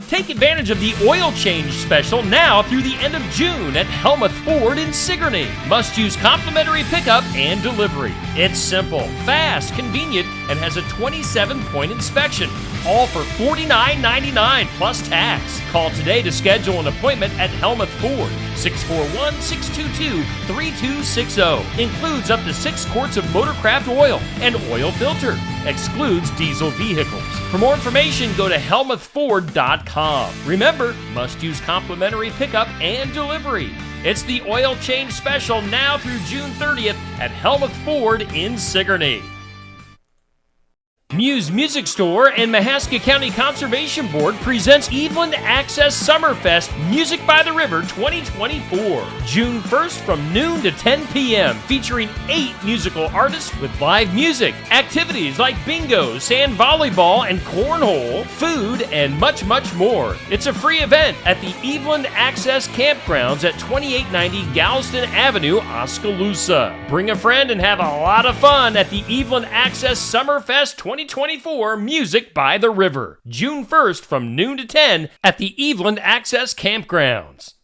Take advantage of the oil change special now through the end of June at Helmuth Ford in Sigourney. Must use complimentary pickup and delivery. It's simple, fast, convenient, and has a 27-point inspection. All for $49.99 plus tax. Call today to schedule an appointment at Helmuth Ford, 641-622-3260. Includes up to 6 quarts of Motorcraft oil and oil filter. Excludes diesel vehicles. For more information, go to helmuthford.com. Remember, must use complimentary pickup and delivery. It's the oil change special now through June 30th at Helmuth Ford in Sigourney. Muse Music Store and Mahaska County Conservation Board presents Eveland Access Summerfest Music by the River 2024. June 1st from noon to 10 p.m. featuring 8 musical artists with live music, activities like bingo, sand volleyball, and cornhole, food, and much, much more. It's a free event at the Eveland Access Campgrounds at 2890 Galveston Avenue, Oskaloosa. Bring a friend and have a lot of fun at the Eveland Access Summerfest 2024 Music by the River, June 1st from noon to 10 at the Eveland Access Campgrounds.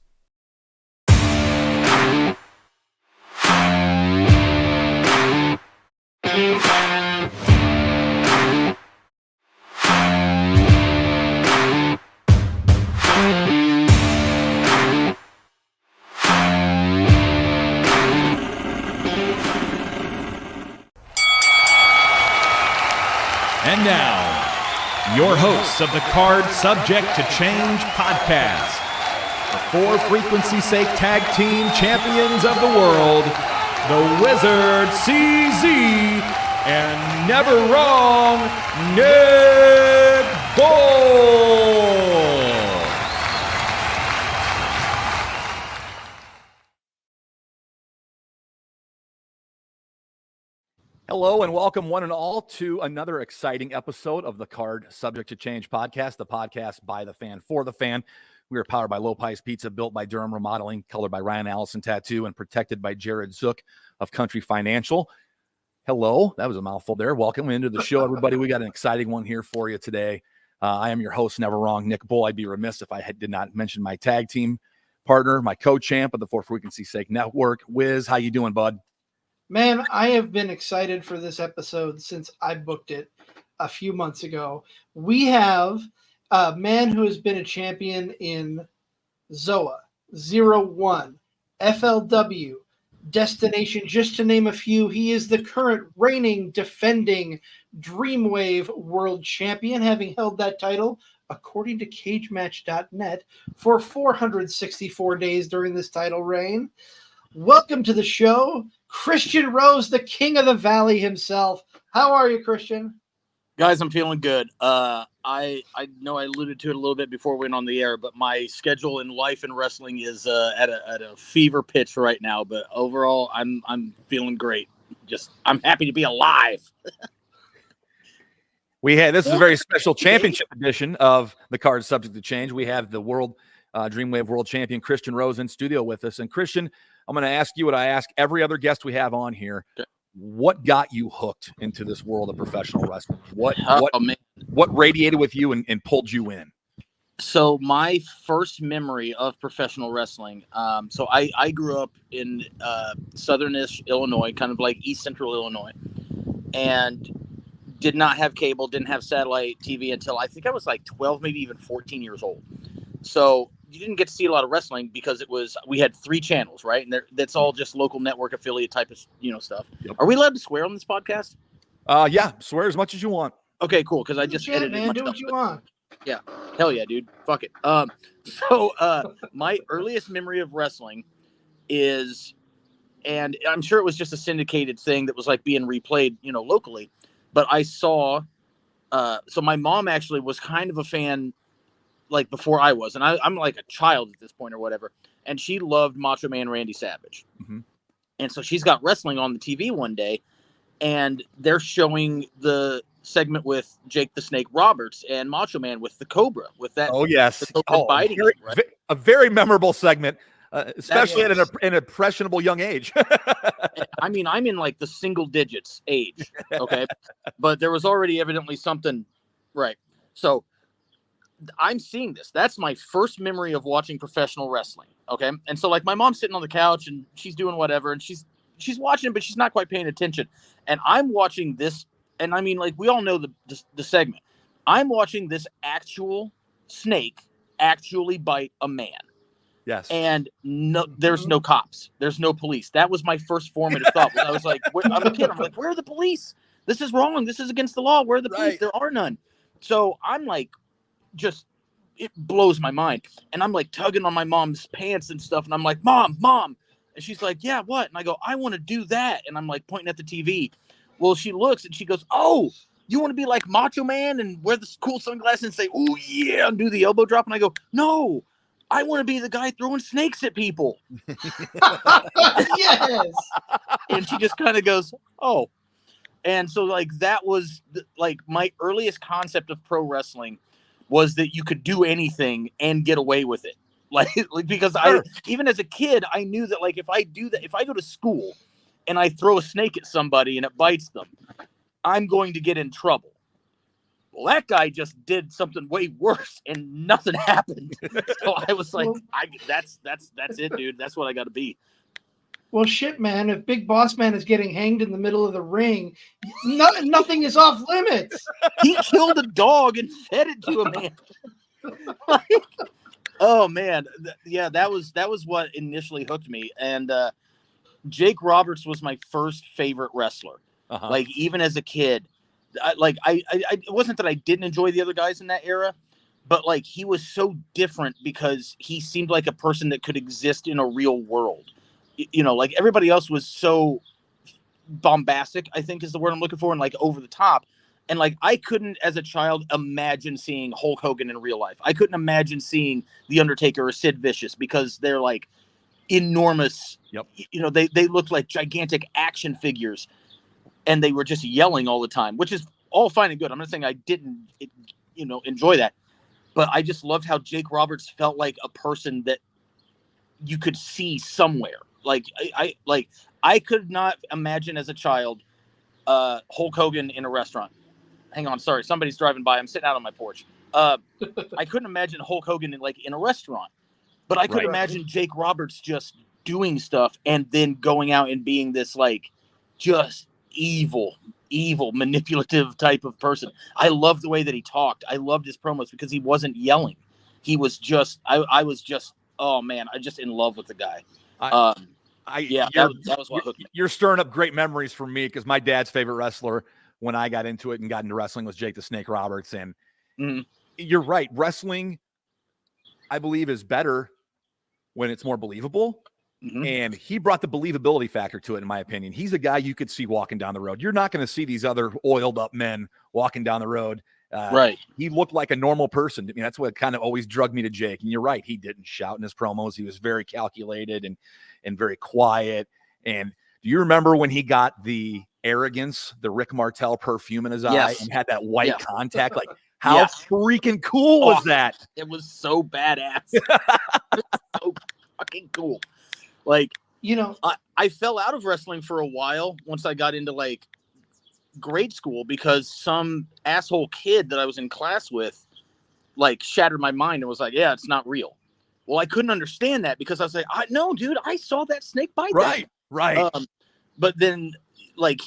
And now, your hosts of the Card Subject to Change podcast, the For Frequency's Sake Tag Team Champions of the World, the Wizard CZ, and Never Wrong Nick Bull. Hello and welcome one and all to another exciting episode of the Card Subject to Change podcast, the podcast by the fan for the fan. We are powered by Lopez Pizza, built by Durham Remodeling, colored by Ryan Allison Tattoo, and protected by Jared Zook of Country Financial. Hello, that was a mouthful there. Welcome into the show, everybody. We got an exciting one here for you today. I am your host, Never Wrong, Nick Bull. I'd be remiss if I did not mention my tag team partner, my co-champ of the For Frequency's Sake Network. Wiz, how you doing, bud? Man, I have been excited for this episode since I booked it a few months ago. We have a man who has been a champion in ZOA, 01, FLW, Destination, just to name a few. He is the current reigning, defending Dreamwave World Champion, having held that title, according to CageMatch.net, for 464 days during this title reign. Welcome to the show, Christian Rose, the King of the Valley himself. How are you, Christian? Guys, I'm feeling good. I know I alluded to it a little bit before we went on the air, but my schedule in life and wrestling is at a fever pitch right now. But overall, I'm feeling great. I'm happy to be alive. This is a very special championship edition of the Card Subject to Change. We have the Dreamwave World Champion Christian Rose in studio with us. And Christian, I'm going to ask you what I ask every other guest we have on here. Okay. What got you hooked into this world of professional wrestling? What radiated with you and pulled you in? So my first memory of professional wrestling, so I grew up in southernish Illinois, kind of like East Central Illinois, and did not have cable, didn't have satellite TV until I think I was like 12, maybe even 14 years old. So you didn't get to see a lot of wrestling because we had 3 channels, right? And that's all just local network affiliate type of, stuff. Yep. Are we allowed to swear on this podcast? Yeah, swear as much as you want. Okay, cool. Because I just edited man, my do stuff, what you want. Yeah, hell yeah, dude. Fuck it. My earliest memory of wrestling is, and I'm sure it was just a syndicated thing that was like being replayed, locally. But I saw, so my mom actually was kind of a fan like before I was, and I'm like a child at this point or whatever, and she loved Macho Man Randy Savage. Mm-hmm. And so she's got wrestling on the TV one day, and they're showing the segment with Jake the Snake Roberts and Macho Man with the Cobra, with that. Oh yes, biting right? A very memorable segment, especially at an impressionable young age. I mean, I'm in like the single digits age, okay, but there was already evidently something, right? So I'm seeing this. That's my first memory of watching professional wrestling. Okay. And so like my mom's sitting on the couch and she's doing whatever and she's watching, but she's not quite paying attention. And I'm watching this. And I mean, like, we all know the segment. I'm watching this actual snake actually bite a man. Yes. And no, there's no cops. There's no police. That was my first formative thought. I was like, I'm a kid. I'm like, where are the police? This is wrong. This is against the law. Where are the police? There are none. So I'm like, it blows my mind. And I'm like tugging on my mom's pants and stuff. And I'm like, Mom. And she's like, yeah, what? And I go, I want to do that. And I'm like pointing at the TV. Well, she looks and she goes, oh, you want to be like Macho Man and wear the cool sunglasses and say, oh, yeah, and do the elbow drop? And I go, no, I want to be the guy throwing snakes at people. Yes. And she just kind of goes, oh. And so, like, that was, like, my earliest concept of pro wrestling was that you could do anything and get away with it. Like because even as a kid, I knew that, like, if I do that, if I go to school and I throw a snake at somebody and it bites them, I'm going to get in trouble. Well, that guy just did something way worse and nothing happened. So I was like, that's it, dude. That's what I got to be. Well, shit, man. If Big Boss Man is getting hanged in the middle of the ring, nothing is off limits. He killed a dog and fed it to a man. Oh man, yeah, that was what initially hooked me. And Jake Roberts was my first favorite wrestler. Uh-huh. Like, even as a kid, I it wasn't that I didn't enjoy the other guys in that era, but like, he was so different because he seemed like a person that could exist in a real world. You know, like, everybody else was so bombastic, I think is the word I'm looking for, and like over the top. And like, I couldn't, as a child, imagine seeing Hulk Hogan in real life. I couldn't imagine seeing The Undertaker or Sid Vicious because they're like enormous. Yep. You know, they looked like gigantic action figures. And they were just yelling all the time, which is all fine and good. I'm not saying I didn't, enjoy that. But I just loved how Jake Roberts felt like a person that you could see somewhere. Like, I could not imagine as a child Hulk Hogan in a restaurant. Hang on, sorry, somebody's driving by. I'm sitting out on my porch. I couldn't imagine Hulk Hogan in a restaurant. But I could imagine Jake Roberts just doing stuff and then going out and being this, like, just evil, manipulative type of person. I loved the way that he talked. I loved his promos because he wasn't yelling. He was just, I was just, oh man, I just in love with the guy. That was what hooked me. You're stirring up great memories for me because my dad's favorite wrestler when I got into it and got into wrestling was Jake the Snake Roberts. And you're right. Wrestling, I believe, is better when it's more believable. Mm-hmm. And he brought the believability factor to it, in my opinion. He's a guy you could see walking down the road. You're not going to see these other oiled up men walking down the road. Right. He looked like a normal person. I mean, that's what kind of always drugged me to Jake. And you're right. He didn't shout in his promos. He was very calculated and very quiet. And do you remember when he got the arrogance, the Rick Martel perfume in his eye and had that white contact? Like, how freaking cool was that? It was so badass. So fucking cool. Like, I fell out of wrestling for a while once I got into like grade school because some asshole kid that I was in class with like shattered my mind and was like, yeah, it's not real. Well, I couldn't understand that because I was like, no, dude, I saw that snake bite. Right. But then like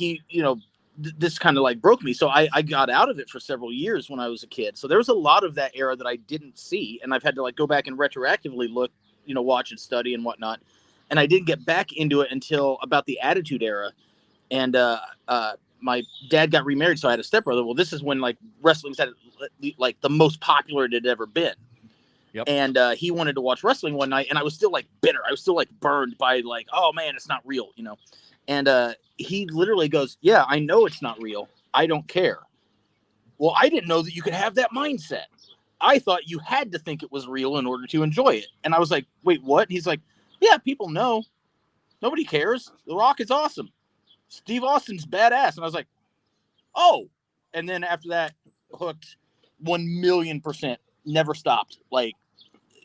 this kind of like broke me. So I got out of it for several years when I was a kid. So there was a lot of that era that I didn't see. And I've had to like go back and retroactively look, watch and study and whatnot. And I didn't get back into it until about the Attitude Era. And my dad got remarried, so I had a stepbrother. Well, this is when like wrestling's at like the most popular it had ever been. Yep. And he wanted to watch wrestling one night, and I was still like bitter. I was still like burned by like, oh man, it's not real, And he literally goes, yeah, I know it's not real. I don't care. Well, I didn't know that you could have that mindset. I thought you had to think it was real in order to enjoy it. And I was like, wait, what? And he's like, yeah, people know. Nobody cares. The Rock is awesome. Steve Austin's badass. And I was like, oh. And then after that, hooked 1,000,000%. Never stopped. Like,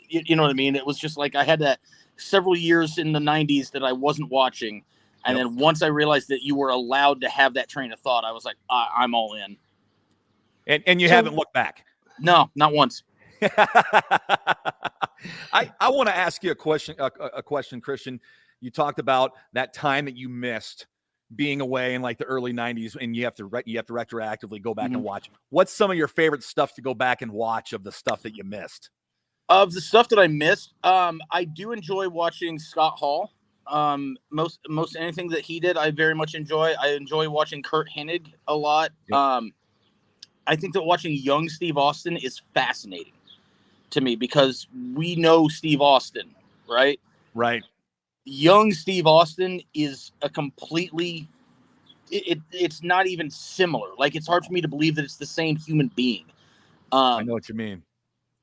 you know what I mean? It was just like I had that several years in the 90s that I wasn't watching. And then once I realized that you were allowed to have that train of thought, I was like, I'm all in. And you haven't looked back. No, not once. I want to ask you a question, Christian. You talked about that time that you missed being away in like the early 90s, and you have to retroactively go back and watch. What's some of your favorite stuff to go back and watch of the stuff that you missed? Of the stuff that I missed, I do enjoy watching Scott Hall. Most anything that he did, I very much enjoy. I enjoy watching Kurt Hennig a lot. Yep. I think that watching young Steve Austin is fascinating to me because we know Steve Austin, right? Right. Young Steve Austin is a completely it's not even similar. Like, it's hard for me to believe that it's the same human being. I know what you mean.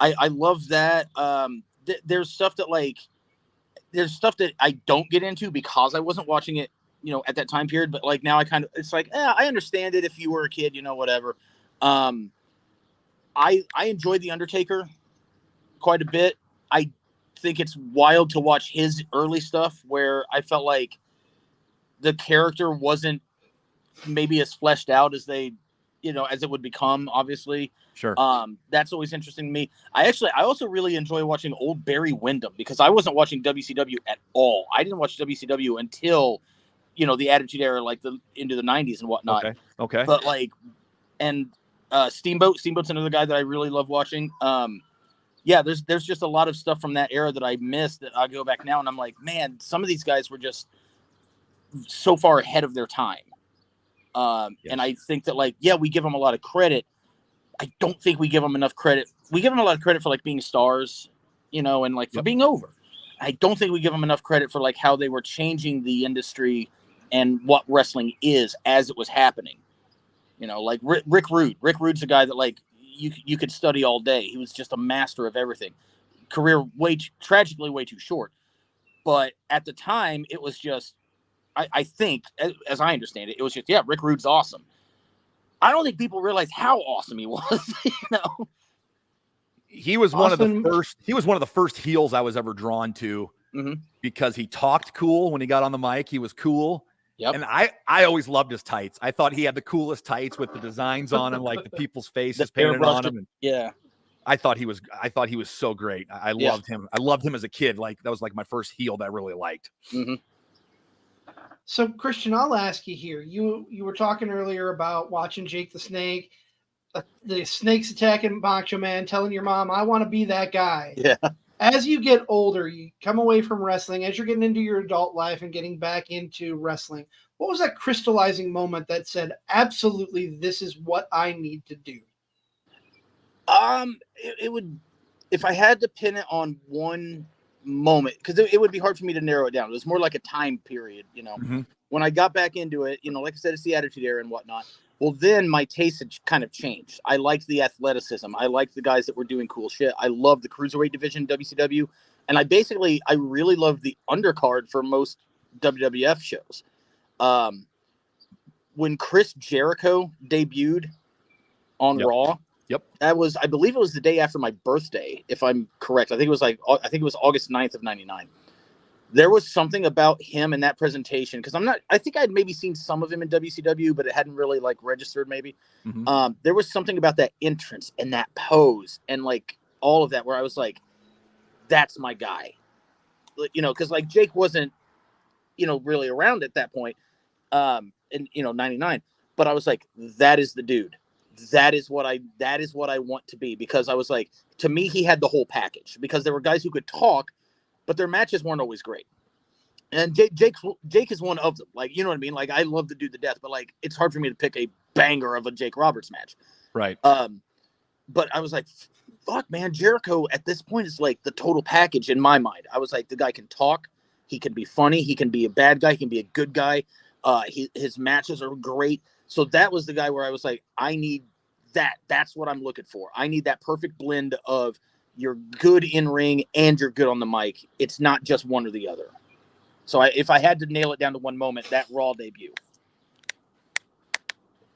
I love that. There's stuff that I don't get into because I wasn't watching it, at that time period. But like now it's like, I understand it if you were a kid, whatever. I enjoyed The Undertaker quite a bit. I think it's wild to watch his early stuff where I felt like the character wasn't maybe as fleshed out as they, as it would become, obviously. Sure. That's always interesting to me. I also really enjoy watching old Barry Windham because I wasn't watching WCW at all. I didn't watch WCW until, the Attitude Era, like into the 90s and whatnot. Okay. But Steamboat's another guy that I really love watching. There's just a lot of stuff from that era that I missed that I go back now and I'm like, man, some of these guys were just so far ahead of their time. Yes. And I think that we give them a lot of credit. I don't think we give them enough credit. We give them a lot of credit for being stars, and for being over. I don't think we give them enough credit for how they were changing the industry and what wrestling is as it was happening. Rick Rude. Rick Rude's a guy that you could study all day. He was just a master of everything. Career tragically way too short. But at the time, it was just, I think, as I understand it, it was just, Rick Rude's awesome. I don't think people realize how awesome he was. He was one of the first heels I was ever drawn to because he talked cool when he got on the mic. He was cool. Yep. And I always loved his tights. I thought he had the coolest tights with the designs on them, like the people's faces painted on them. Yeah. I thought he was so great. I loved him. I loved him as a kid. That was my first heel that I really liked. Mm-hmm. So, Christian, I'll ask you here. You were talking earlier about watching Jake the Snake, the snakes attacking Macho Man, telling your mom, I want to be that guy. Yeah. As you get older, you come away from wrestling, as you're getting into your adult life and getting back into wrestling, what was that crystallizing moment that said, absolutely, this is what I need to do? It would, if I had to pin it on one moment, because it would be hard for me to narrow it down. It was more like a time period, when I got back into it, like I said, it's the Attitude Era and whatnot. Well, then my taste had kind of changed. I liked the athleticism. I liked the guys that were doing cool shit. I loved the cruiserweight division, WCW. And I really loved the undercard for most WWF shows. When Chris Jericho debuted on Raw, I believe it was the day after my birthday, if I'm correct. I think it was August 9th of 99. There was something about him in that presentation, because I think I'd maybe seen some of him in WCW, but it hadn't really registered maybe. Mm-hmm. There was something about that entrance and that pose and all of that where I was like, that's my guy. Because Jake wasn't, really around at that point in 99. But I was like, that is the dude. That is what I want to be, because I was like, to me, he had the whole package, because there were guys who could talk, but their matches weren't always great. And Jake is one of them. You know what I mean? I love the dude to death, but it's hard for me to pick a banger of a Jake Roberts match. Right. But I was like, fuck, man, Jericho at this point is the total package in my mind. I was like, the guy can talk, he can be funny, he can be a bad guy, he can be a good guy. His matches are great. So that was the guy where I was like, I need that. That's what I'm looking for. I need that perfect blend of you're good in ring and you're good on the mic. It's not just one or the other. So if I had to nail it down to one moment, that Raw debut.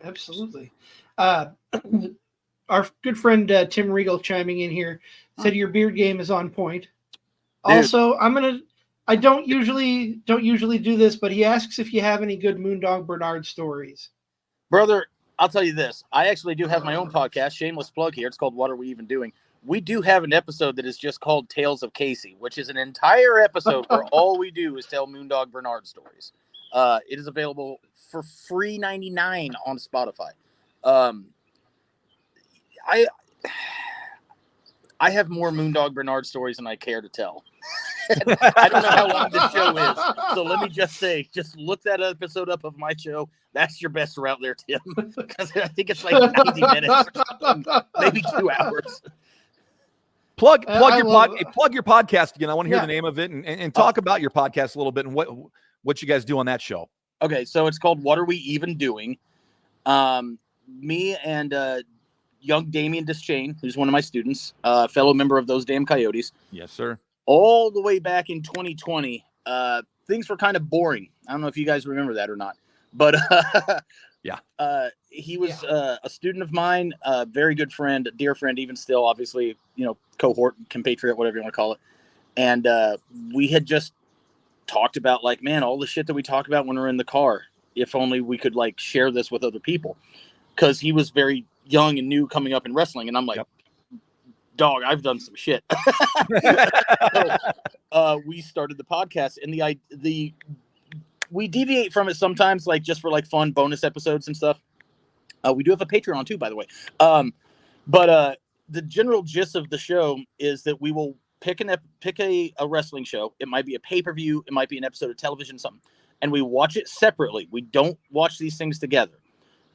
Absolutely. Our good friend Tim Regal chiming in here said your beard game is on point. Dude. Also, I don't usually do this, but he asks if you have any good Moondog Bernard stories. Brother, I'll tell you this. I actually do have my own podcast, shameless plug here. It's called What Are We Even Doing? we do have an episode that is just called Tales of Casey, which is an entire episode where all we do is tell Moondog Bernard stories. It is available for free $99 on Spotify. I have more Moondog Bernard stories than I care to tell. I don't know how long this show is. So let me just say, just look that episode up of my show. That's your best route there, Tim. Because I think it's like 90 minutes, maybe 2 hours. Plug your podcast again. I want to hear the name of it and talk about your podcast a little bit and what you guys do on that show. Okay, so it's called What Are We Even Doing? Me and young Damian Deschain, who's one of my students, fellow member of those damn Coyotes. Yes, sir. All the way back in 2020, things were kind of boring. I don't know if you guys remember that or not, but he was a student of mine, a very good friend, a dear friend, even still, obviously, cohort, compatriot, whatever you want to call it. And we had just talked about, like, man, all the shit that we talk about when we're in the car, if only we could, like, share this with other people. Because he was very young and new coming up in wrestling. And I'm like, dog, I've done some shit. So, we started the podcast, and we deviate from it sometimes, like just for like fun bonus episodes and stuff. We do have a Patreon too, by the way. But the general gist of the show is that we will pick a wrestling show. It might be a pay-per-view. It might be an episode of television, something. And we watch it separately. We don't watch these things together.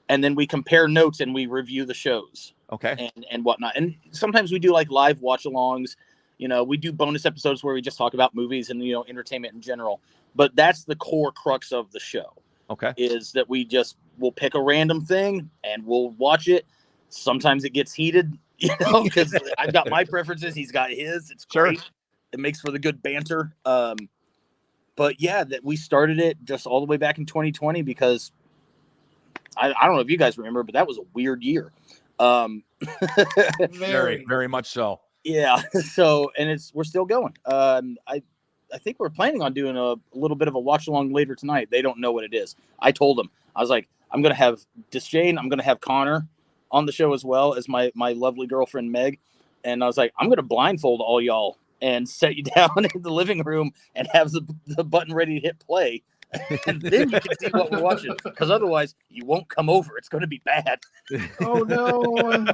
And then we compare notes and we review the shows. Okay. And whatnot. And sometimes we do like live watch-alongs. We do bonus episodes where we just talk about movies and, entertainment in general. But that's the core crux of the show. Okay. Is that we'll pick a random thing and we'll watch it. Sometimes it gets heated, because I've got my preferences. He's got his. It's great. Sure. It makes for the good banter. But yeah, that we started it just all the way back in 2020 because I don't know if you guys remember, but that was a weird year. Very, very much so. Yeah. So, and we're still going. I think we're planning on doing a little bit of a watch along later tonight. They don't know what it is. I told them, I was like, I'm going to have Deschain. I'm going to have Connor on the show as well as my lovely girlfriend, Meg. And I was like, I'm going to blindfold all y'all and set you down in the living room and have the button ready to hit play. And then you can see what we're watching, because otherwise you won't come over. It's going to be bad. Oh no.